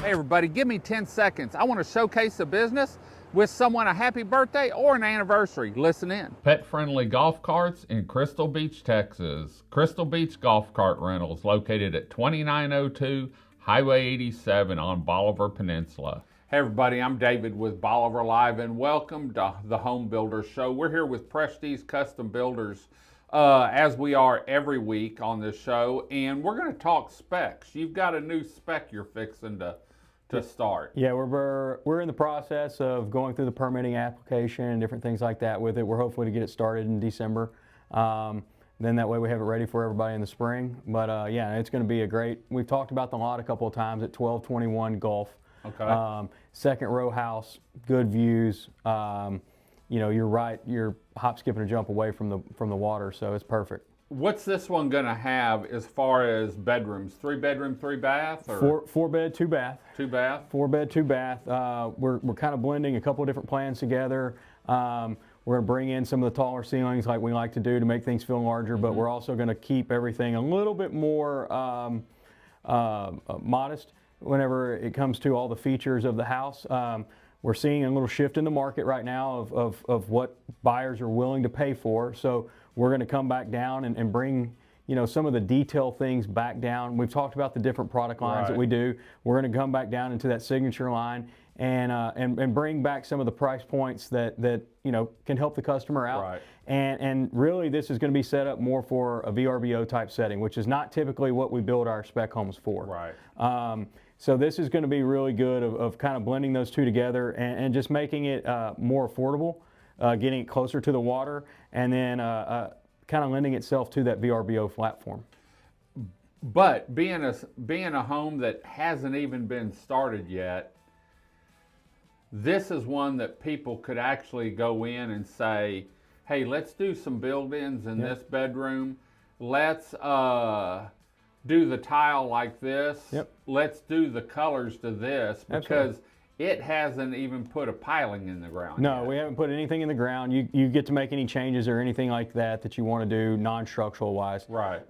Hey everybody, give me 10 seconds. I want to showcase a business with someone a happy birthday or an anniversary. Listen in. Pet-friendly golf carts in Crystal Beach, Texas. Crystal Beach Golf Cart Rentals, located at 2902 Highway 87 on Bolivar Peninsula. Hey everybody, I'm David with Bolivar Live and welcome to the Home Builder Show. We're here with Prestige Custom Builders as we are every week on this show, and we're going to talk specs. You've got a new spec you're fixing to start. Yeah, we're in the process of going through the permitting application and different things like that with it. We're hopefully to get it started in December. Then that way we have it ready for everybody in the spring. But yeah, it's going to be a great. We've talked about the lot a couple of times at 1221 Gulf. Okay. Second row house, good views. You know, you're right. You're hop, skip, and a jump away from the water, so it's perfect. What's this one going to have as far as bedrooms? 3 bedroom, 3 bath? Or? Four bed, 2 bath. 2 bath? 4 bed, 2 bath. We're kind of blending a couple of different plans together. We're going to bring in some of the taller ceilings like we like to do to make things feel larger, but we're also going to keep everything a little bit more modest whenever it comes to all the features of the house. We're seeing a little shift in the market right now of what buyers are willing to pay for. So we're going to come back down and bring, you know, some of the detail things back down. We've talked about the different product lines that we do. We're going to come back down into that signature line and bring back some of the price points that you know can help the customer out. Right. And really, this is going to be set up more for a VRBO type setting, which is not typically what we build our spec homes for. Right. So this is going to be really good of kind of blending those two together and just making it more affordable, getting it closer to the water, and then kind of lending itself to that VRBO platform. But being a home that hasn't even been started yet, this is one that people could actually go in and say, hey, let's do some build-ins in this bedroom. Let's do the tile like this. Yep. Let's do the colors to this, because it hasn't even put a piling in the ground No, yet. we haven't put anything in the ground. You get to make any changes or anything like that you want to do non-structural wise. Right.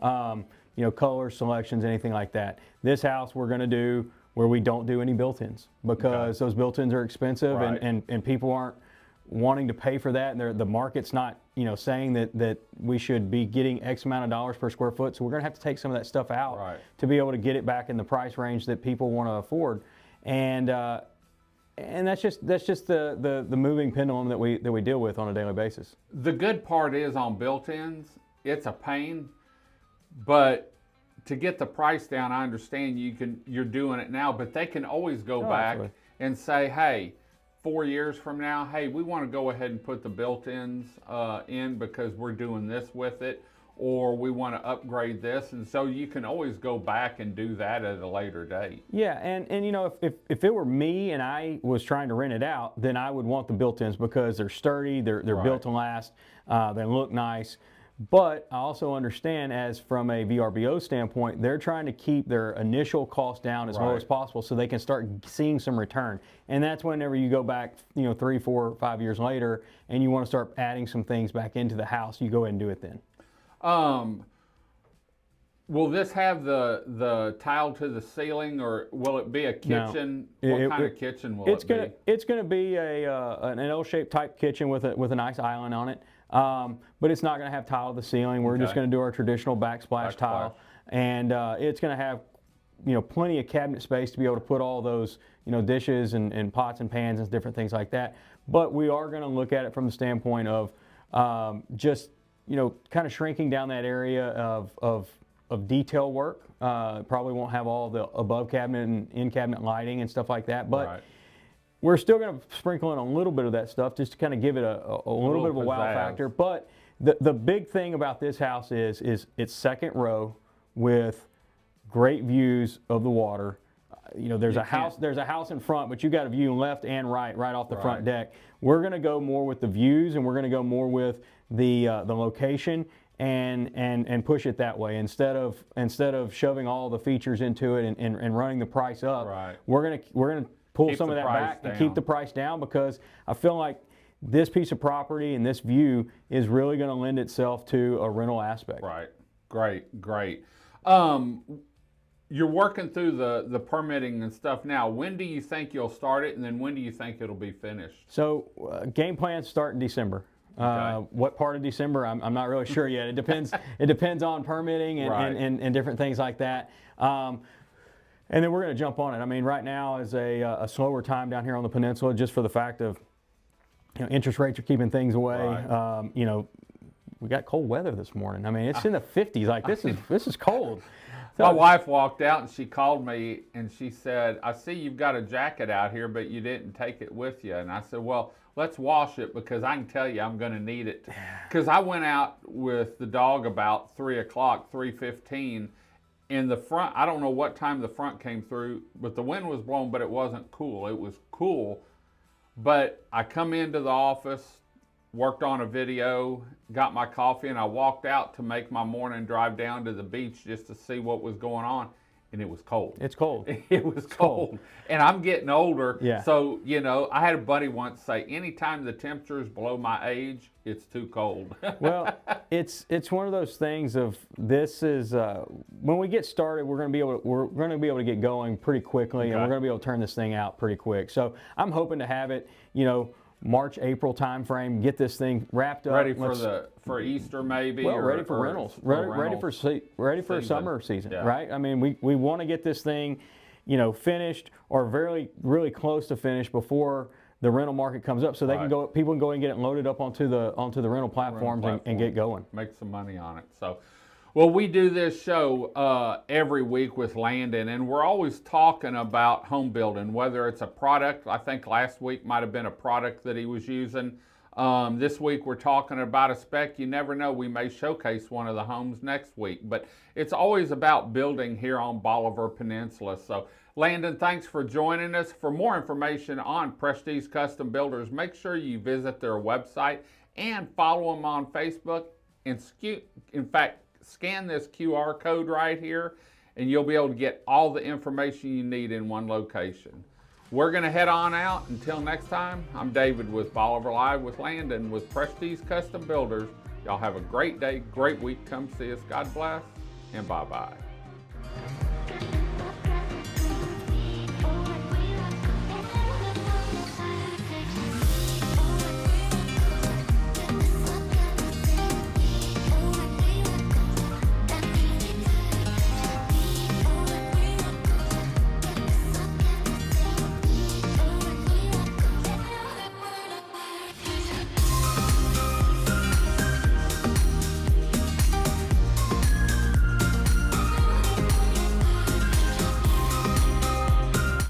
You know, color selections, anything like that. This house we're going to do where we don't do any built-ins because those built-ins are expensive, Right. and people aren't wanting to pay for that, and the market's not, you know, saying that we should be getting X amount of dollars per square foot. So we're going to have to take some of that stuff out to be able to get it back in the price range that people want to afford, and that's just the moving pendulum that we deal with on a daily basis. The good part is on built-ins, it's a pain, but to get the price down, I understand you're doing it now, but they can always go back and say, hey, 4 years from now, hey, we want to go ahead and put the built-ins in because we're doing this with it, or we want to upgrade this, and so you can always go back and do that at a later date. Yeah, and you know, if it were me and I was trying to rent it out, then I would want the built-ins because they're sturdy, they're built to last, they look nice. But I also understand, as from a VRBO standpoint, they're trying to keep their initial cost down as low as possible so they can start seeing some return. And that's whenever you go back, you know, 3, 4, 5 years later, and you want to start adding some things back into the house, you go ahead and do it then. Will this have the tile to the ceiling, or will it be a kitchen? No, what kind of kitchen will it be? It's going to be an L-shaped type kitchen with a nice island on it. But it's not going to have tile to the ceiling. We're just going to do our traditional backsplash tile, and it's going to have, you know, plenty of cabinet space to be able to put all those, you know, dishes and pots and pans and different things like that. But we are going to look at it from the standpoint of just, you know, kind of shrinking down that area of detail work. Probably won't have all the above cabinet and in cabinet lighting and stuff like that, but we're still going to sprinkle in a little bit of that stuff just to kind of give it a little bit of a wow factor. But the big thing about this house is it's second row with great views of the water. You know, there's a house in front, but you got a view left and right off the front deck. We're going to go more with the views, and we're going to go more with the location and push it that way instead of shoving all the features into it and running the price up. We're gonna pull some of that back and keep the price down, because I feel like this piece of property and this view is really going to lend itself to a rental aspect. Right. Great. You're working through the permitting and stuff now. When do you think you'll start it, and then when do you think it'll be finished? So game plans start in December. Okay. What part of December? I'm not really sure yet. It depends. It depends on permitting and, Right. and different things like that. And then we're going to jump on it. I mean, right now is a slower time down here on the peninsula, just for the fact of, you know, interest rates are keeping things away. Right. You know, we got cold weather this morning. I mean, it's in the 50s. Like this is cold. So, my wife walked out and she called me and she said, I see you've got a jacket out here, but you didn't take it with you. And I said, well, let's wash it because I can tell you I'm going to need it. Because I went out with the dog about 3 o'clock, 3:15. In the front, I don't know what time the front came through, but the wind was blowing, but it wasn't cool. It was cool. But I come into the office, worked on a video, got my coffee, and I walked out to make my morning drive down to the beach just to see what was going on, and it was cold. it's cold. It was cold. And I'm getting older, Yeah. so, you know, I had a buddy once say, anytime the temperature is below my age, it's too cold. Well, it's one of those things of this is when we get started, we're going to be able to get going pretty quickly, and Okay. we're going to be able to turn this thing out pretty quick. So I'm hoping to have it, you know, March, April time frame, get this thing wrapped up. Ready for Easter maybe? Well, ready for rentals, ready for season. summer season, Yeah. right? I mean, we want to get this thing, you know, finished or really close to finished before the rental market comes up, so they can Right. go. People can go and get it loaded up onto the rental platforms and get going. Make some money on it. So, well, we do this show every week with Landon, and we're always talking about home building, whether it's a product. I think last week might have been a product that he was using. This week we're talking about a spec. You never know, we may showcase one of the homes next week, but it's always about building here on Bolivar Peninsula. So Landon, thanks for joining us. For more information on Prestige Custom Builders, make sure you visit their website and follow them on Facebook. In fact, scan this QR code right here and you'll be able to get all the information you need in one location. We're going to head on out. Until next time, I'm David with Bolivar Live with Landon with Prestige Custom Builders. Y'all have a great day, great week. Come see us. God bless, and bye-bye.